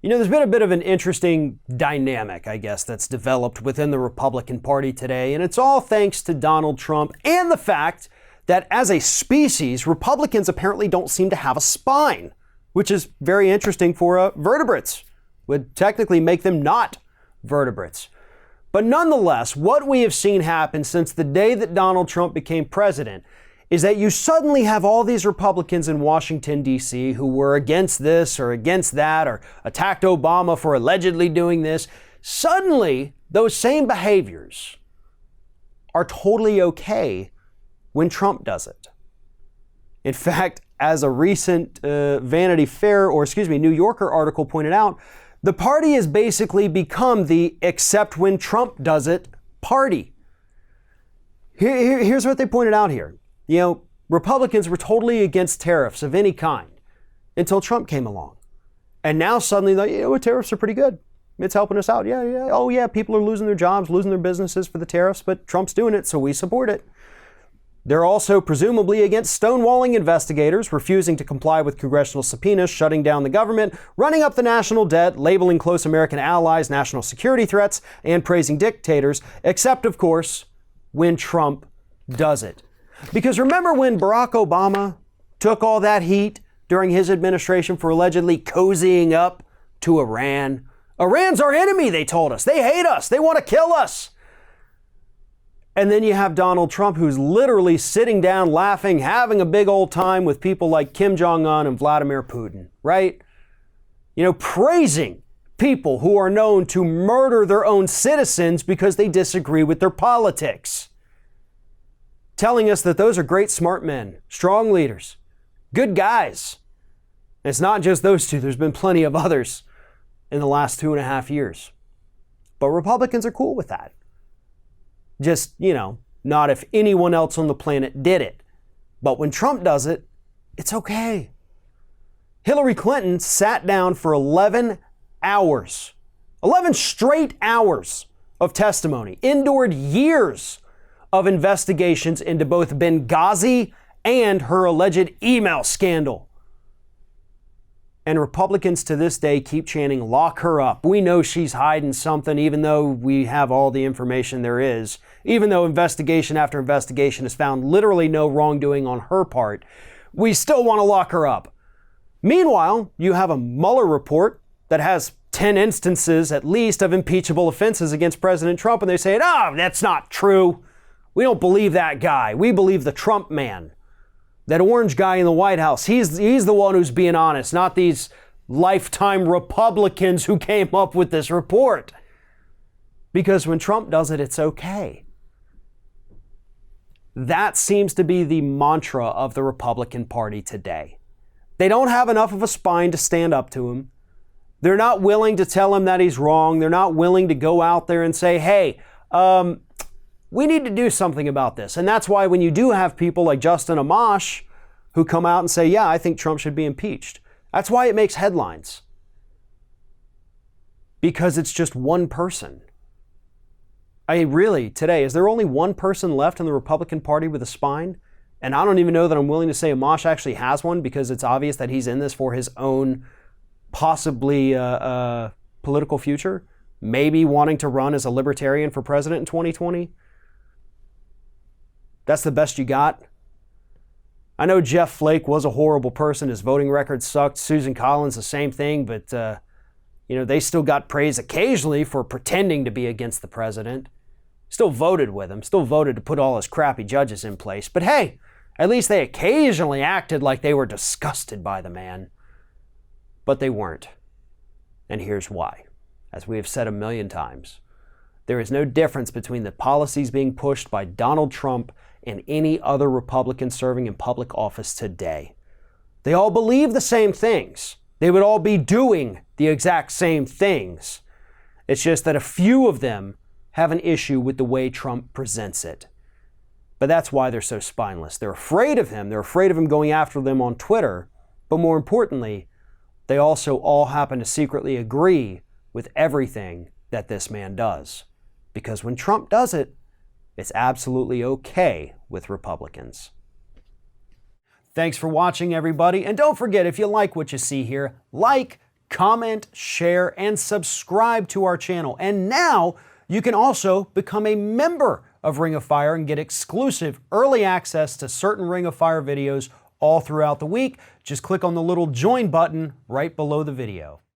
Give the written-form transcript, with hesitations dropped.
There's been a bit of an interesting dynamic, I guess, that's developed within the Republican Party today, and it's all thanks to Donald Trump and the fact that as a species, Republicans apparently don't seem to have a spine, which is very interesting for vertebrates. Would technically make them not vertebrates. But nonetheless, what we have seen happen since the day that Donald Trump became president is that you suddenly have all these Republicans in Washington, D.C. who were against this or against that or attacked Obama for allegedly doing this. Suddenly, those same behaviors are totally okay when Trump does it. In fact, as a recent Vanity Fair, New Yorker article pointed out, the party has basically become the except when Trump does it party. Here's what they pointed out here. Republicans were totally against tariffs of any kind until Trump came along. And now suddenly, tariffs are pretty good. It's helping us out. Yeah. Oh, yeah, people are losing their jobs, losing their businesses for the tariffs, but Trump's doing it, so we support it. They're also presumably against stonewalling investigators, refusing to comply with congressional subpoenas, shutting down the government, running up the national debt, labeling close American allies national security threats, and praising dictators, except, of course, when Trump does it. Because remember when Barack Obama took all that heat during his administration for allegedly cozying up to Iran? Iran's our enemy, they told us. They hate us. They want to kill us. And then you have Donald Trump, who's literally sitting down, laughing, having a big old time with people like Kim Jong-un and Vladimir Putin, right? Praising people who are known to murder their own citizens because they disagree with their politics. Telling us that those are great, smart men, strong leaders, good guys. And it's not just those two. There's been plenty of others in the last 2.5 years. But Republicans are cool with that. Just, not if anyone else on the planet did it. But when Trump does it, it's okay. Hillary Clinton sat down for 11 hours, 11 straight hours of testimony, endured years of investigations into both Benghazi and her alleged email scandal. And Republicans to this day keep chanting, lock her up. We know she's hiding something, even though we have all the information there is. Even though investigation after investigation has found literally no wrongdoing on her part, we still want to lock her up. Meanwhile, you have a Mueller report that has 10 instances at least of impeachable offenses against President Trump, and they say, that's not true. We don't believe that guy. We believe the Trump man. That orange guy in the White House, he's the one who's being honest, not these lifetime Republicans who came up with this report. Because when Trump does it, it's okay. That seems to be the mantra of the Republican Party today. They don't have enough of a spine to stand up to him. They're not willing to tell him that he's wrong. They're not willing to go out there and say, hey, we need to do something about this. And that's why when you do have people like Justin Amash who come out and say, yeah, I think Trump should be impeached. That's why it makes headlines. Because it's just one person. Really, today, is there only one person left in the Republican Party with a spine? And I don't even know that I'm willing to say Amash actually has one, because it's obvious that he's in this for his own possibly political future. Maybe wanting to run as a libertarian for president in 2020. That's the best you got. I know Jeff Flake was a horrible person. His voting record sucked. Susan Collins, the same thing. But, they still got praise occasionally for pretending to be against the president. Still voted with him. Still voted to put all his crappy judges in place. But hey, at least they occasionally acted like they were disgusted by the man. But they weren't. And here's why. As we have said a million times, there is no difference between the policies being pushed by Donald Trump and any other Republican serving in public office today. They all believe the same things. They would all be doing the exact same things. It's just that a few of them have an issue with the way Trump presents it. But that's why they're so spineless. They're afraid of him. They're afraid of him going after them on Twitter. But more importantly, they also all happen to secretly agree with everything that this man does. Because when Trump does it, it's absolutely okay with Republicans. Thanks for watching, everybody. And don't forget, if you like what you see here, like, comment, share, and subscribe to our channel. And now you can also become a member of Ring of Fire and get exclusive early access to certain Ring of Fire videos all throughout the week. Just click on the little join button right below the video.